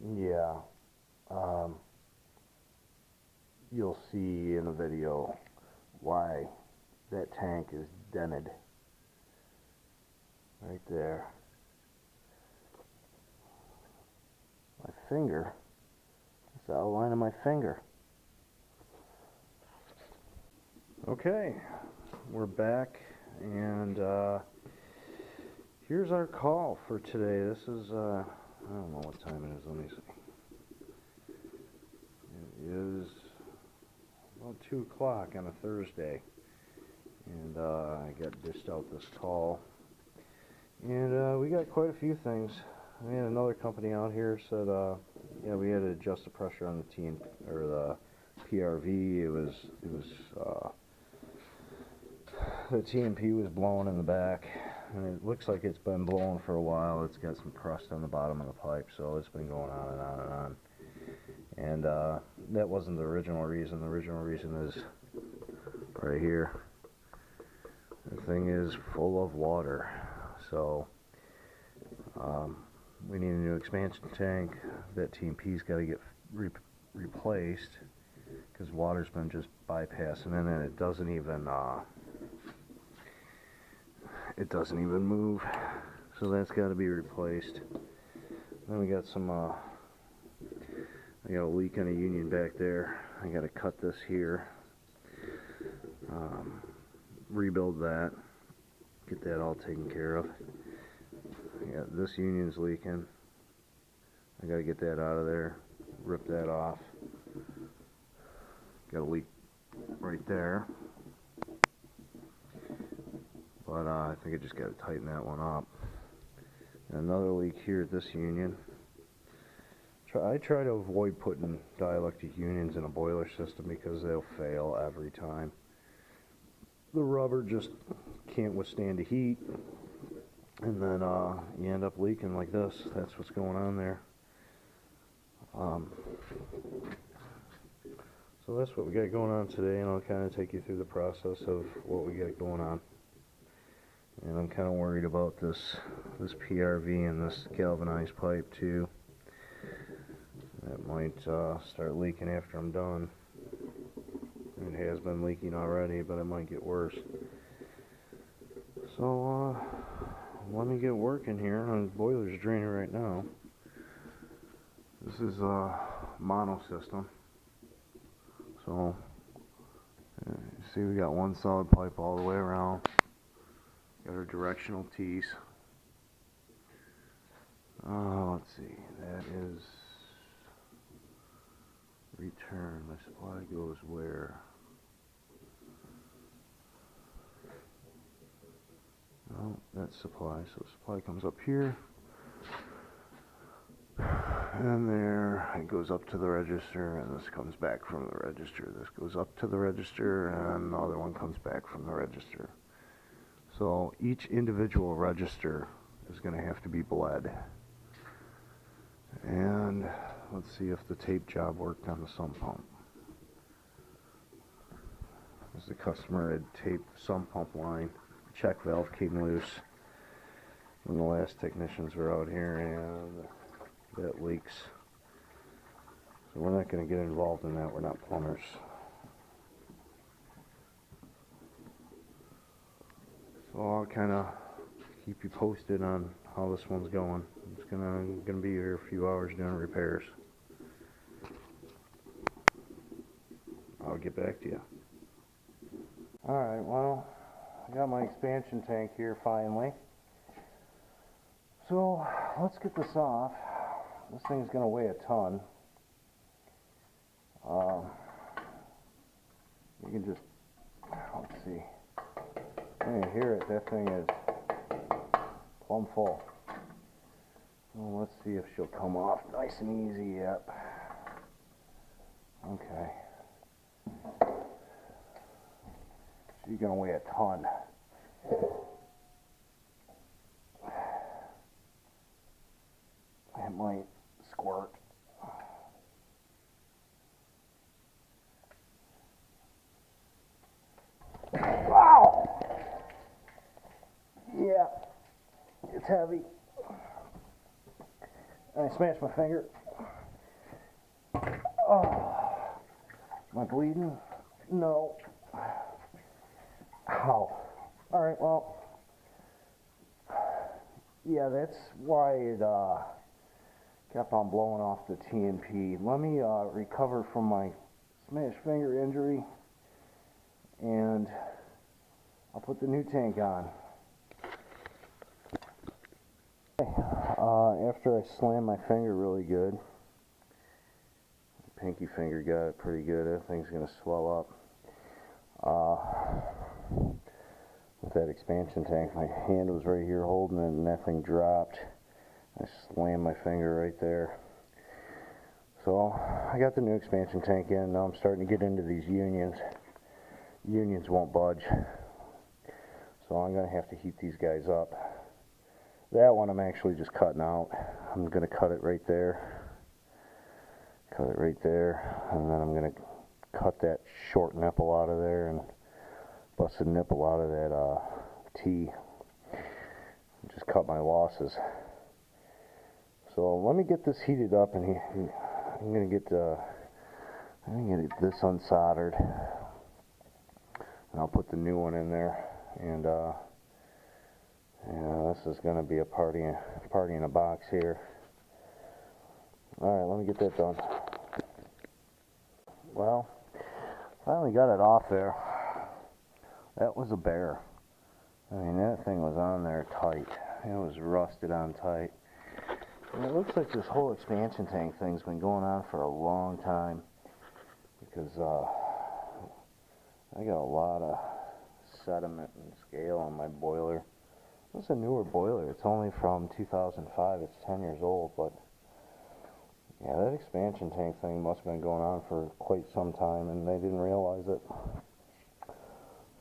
Yeah, you'll see in the video why that tank is dented right there. My finger, it's the outline of my finger. Okay, we're back, and here's our call for today. This is, I don't know what time it is, let me see. It is about 2 o'clock on a Thursday, and I got dished out this call, and we got quite a few things. We had another company out here said, yeah, we had to adjust the pressure on the the PRV. The TMP was blowing in the back, and it looks like it's been blowing for a while. It's got some crust on the bottom of the pipe, so it's been going on and on and on. And that wasn't the original reason. The original reason is right here. The thing is full of water, so we need a new expansion tank. That TMP's got to get replaced because water's been just bypassing in, and it doesn't even move, so that's got to be replaced. Then we got some I got a leak in a union back there. I got to cut this here, rebuild that, get that all taken care of. Yeah, this union's leaking. I got to get that out of there, rip that off. Got a leak right there. But I think I just got to tighten that one up. And another leak here at this union. I try to avoid putting dielectric unions in a boiler system because they'll fail every time. The rubber just can't withstand the heat, and then you end up leaking like this. That's what's going on there. So that's what we got going on today, and I'll kind of take you through the process of what we got going on. And I'm kind of worried about this PRV and this galvanized pipe too. That might start leaking after I'm done. It has been leaking already, but it might get worse. So let me get working here. The boiler's draining right now. This is a mono system. So you see we got one solid pipe all the way around. Got our directional tees. Let's see, that is return. My supply goes where? No, that's supply. So supply comes up here. And there, it goes up to the register, and this comes back from the register. This goes up to the register, and the other one comes back from the register. So each individual register is going to have to be bled. And let's see if the tape job worked on the sump pump. As the customer had taped the sump pump line, the check valve came loose when the last technicians were out here, and that leaks. So we're not going to get involved in that. We're not plumbers. So I'll kind of keep you posted on how this one's going. It's gonna be here a few hours doing repairs. I'll get back to you. Alright, well, I got my expansion tank here finally. So let's get this off. This thing's gonna weigh a ton. You can just, let's see. You can hear it, that thing is plumb full. Well, let's see if she'll come off nice and easy. Yep. Okay. She's gonna weigh a ton. It might squirt. Wow! Yeah, it's heavy. I smashed my finger. Am I bleeding? No. Ow. Alright, well, yeah, that's why it kept on blowing off the TNP. Let me recover from my smashed finger injury, and I'll put the new tank on. After I slammed my finger really good, pinky finger got it pretty good. That thing's going to swell up. With that expansion tank, my hand was right here holding it, and that thing dropped. I slammed my finger right there. So I got the new expansion tank in. Now I'm starting to get into these unions. Unions won't budge, so I'm going to have to heat these guys up. That one I'm actually just cutting out. I'm going to cut it right there. Cut it right there, and then I'm going to cut that short nipple out of there and bust the nipple out of that T. Just cut my losses. So let me get this heated up, and I'm going to get this unsoldered, and I'll put the new one in there. And yeah, this is going to be a party in a box here. All right, let me get that done. Well, finally got it off there. That was a bear. I mean, that thing was on there tight. It was rusted on tight. And it looks like this whole expansion tank thing's been going on for a long time, because I got a lot of sediment and scale on my boiler. It's a newer boiler. It's only from 2005. It's 10 years old, but yeah, that expansion tank thing must have been going on for quite some time, and they didn't realize it.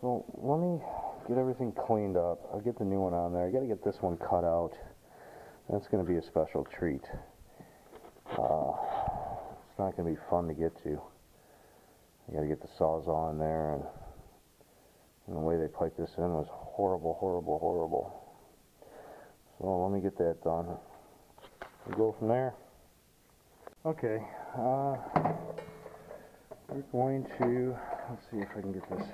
So let me get everything cleaned up. I'll get the new one on there. I got to get this one cut out. That's going to be a special treat. It's not going to be fun to get to. I got to get the Sawzall in there, and the way they piped this in was horrible, horrible, horrible. So let me get that done. We'll go from there. Okay, we're going to, let's see if I can get this.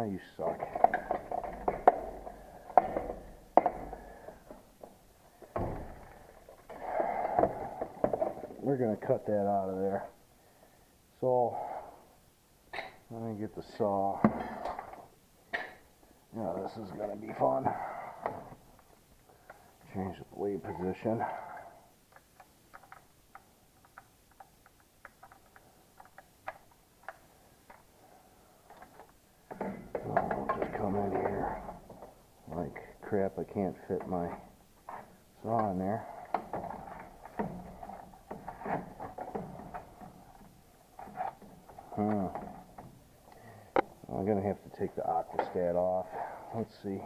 You suck. We're going to cut that out of there. So, let me get the saw. Yeah, this is going to be fun. Change the blade position. I'll just come in here. Like crap, I can't fit my saw in there. I'm going to have to take the aquastat off. Let's see.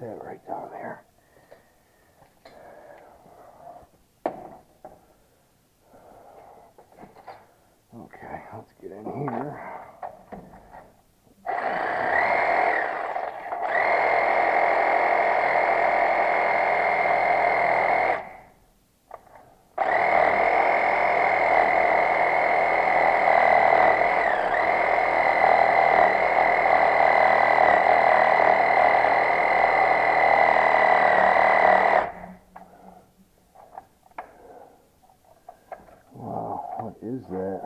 That right down there. Okay, let's get in here. What is that?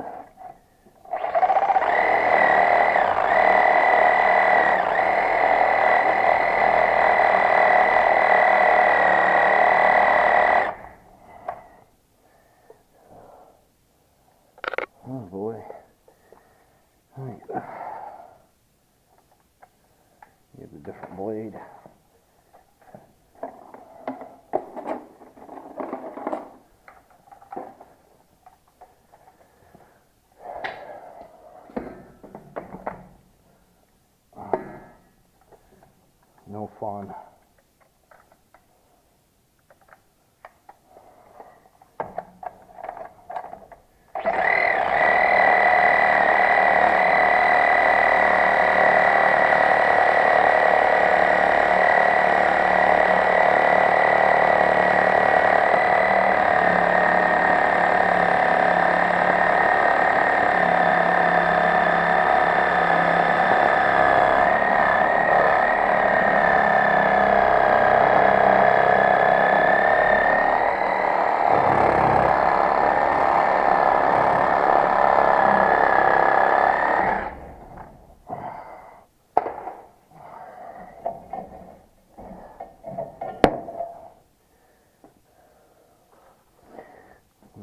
blade. No fun.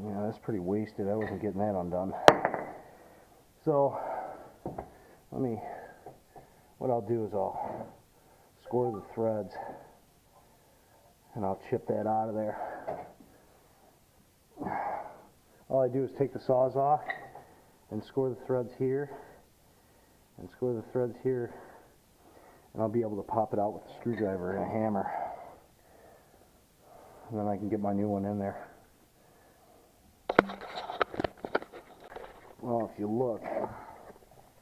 Yeah, that's pretty wasted. I wasn't getting that undone. So, what I'll do is I'll score the threads and I'll chip that out of there. All I do is take the saws off and score the threads here and score the threads here, and I'll be able to pop it out with a screwdriver and a hammer, and then I can get my new one in there. Well, if you look,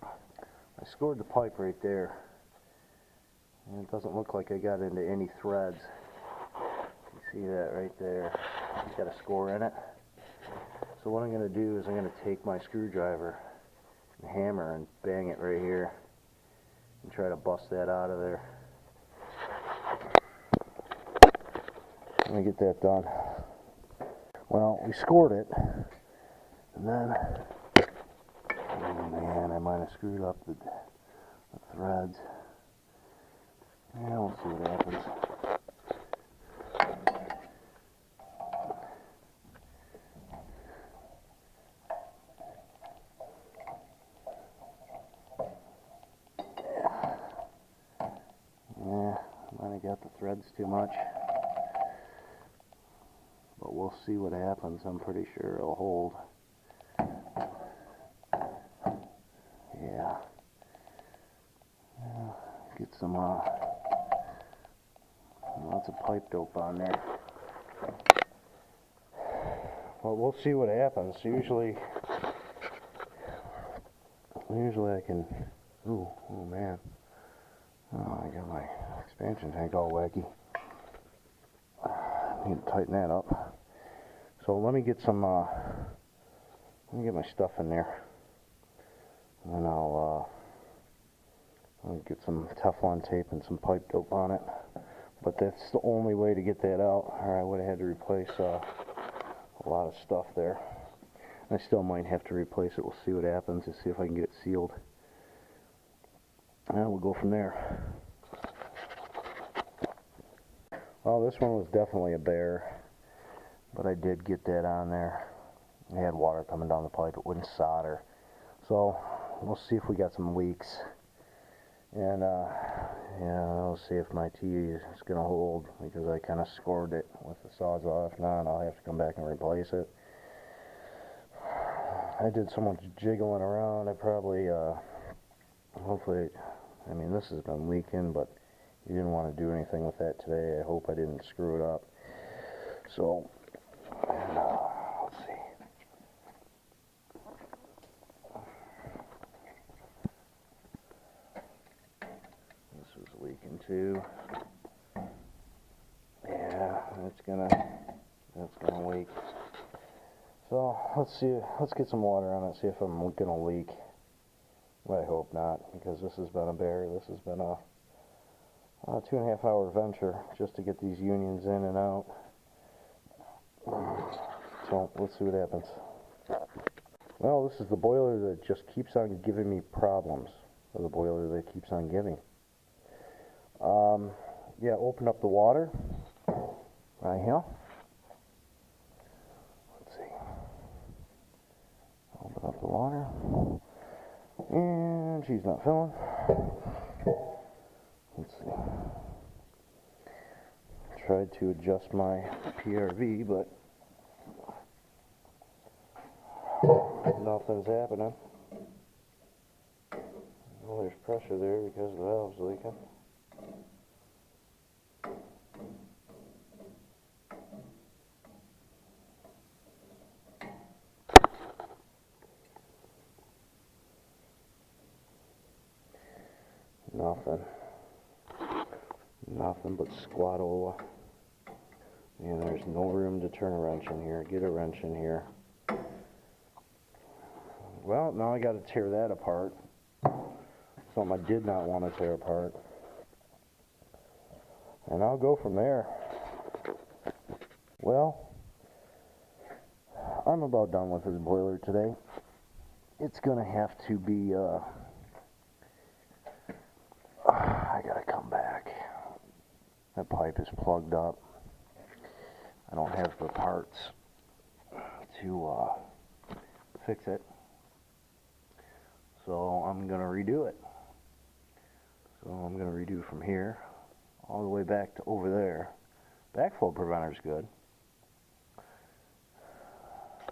I scored the pipe right there, and it doesn't look like I got into any threads. You see that right there? It's got a score in it. So what I'm going to do is I'm going to take my screwdriver and hammer and bang it right here and try to bust that out of there. Let me get that done. Well, we scored it, and then, oh man, I might have screwed up the threads. Yeah, we'll see what happens. Yeah, I might have got the threads too much. But we'll see what happens. I'm pretty sure it'll hold. Yeah. Get some lots of pipe dope on there. Well, we'll see what happens. Usually I can. Oh man. Oh, I got my expansion tank all wacky. I need to tighten that up. So let me get some. Let me get my stuff in there, and then I'll get some Teflon tape and some pipe dope on it. But that's the only way to get that out, or I would have had to replace a lot of stuff there. I still might have to replace it. We'll see what happens and see if I can get it sealed. And we'll go from there. Well, this one was definitely a bear, but I did get that on there. I had water coming down the pipe. It wouldn't solder. So we'll see if we got some leaks. And yeah, I'll see if my T is going to hold, because I kind of scored it with the Sawzall. If not, I'll have to come back and replace it. I did so much jiggling around. I probably, hopefully, I mean, this has been leaking, but you didn't want to do anything with that today. I hope I didn't screw it up. So, let's see. This was leaking too. Yeah, that's gonna leak. So let's get some water on it, see if I'm gonna leak. Well, I hope not, because this has been a bear. This has been a 2.5 hour venture just to get these unions in and out. So let's see what happens. Well, this is the boiler that just keeps on giving me problems. Or the boiler that keeps on giving. Yeah, open up the water right here. Let's see. Open up the water. And she's not filling. Let's see. tried to adjust my PRV, but nothing's happening. Well, there's pressure there because the valve's leaking. Nothing but squat-ola. And there's no room to turn a wrench in here. Get a wrench in here. Well, now I got to tear that apart. Something I did not want to tear apart. And I'll go from there. Well, I'm about done with this boiler today. It's gonna have to be, I gotta come back. That pipe is plugged up. I don't have the parts to fix it. So I'm gonna redo it. So I'm gonna redo from here all the way back to over there. Backflow preventer's good.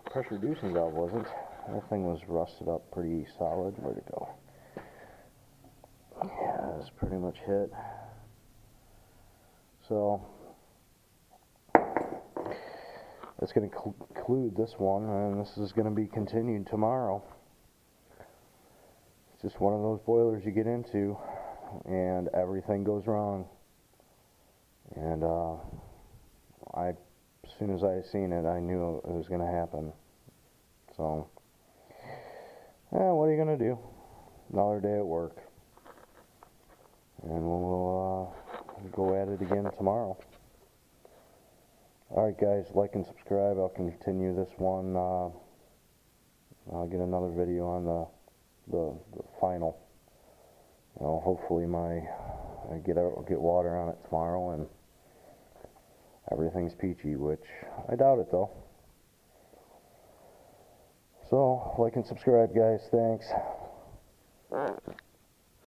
Pressure reducing valve wasn't. That thing was rusted up pretty solid. Where'd it go? Yeah, that's pretty much hit. So that's going to conclude this one, and this is going to be continued tomorrow. It's just one of those boilers you get into, and everything goes wrong. And as soon as I seen it, I knew it was going to happen. So, yeah, what are you going to do? Another day at work. And we'll go at it again tomorrow. Alright guys, like and subscribe. I'll continue this one. I'll get another video on the final. You know, hopefully I get water on it tomorrow and everything's peachy, which I doubt it though. So, like and subscribe guys, thanks.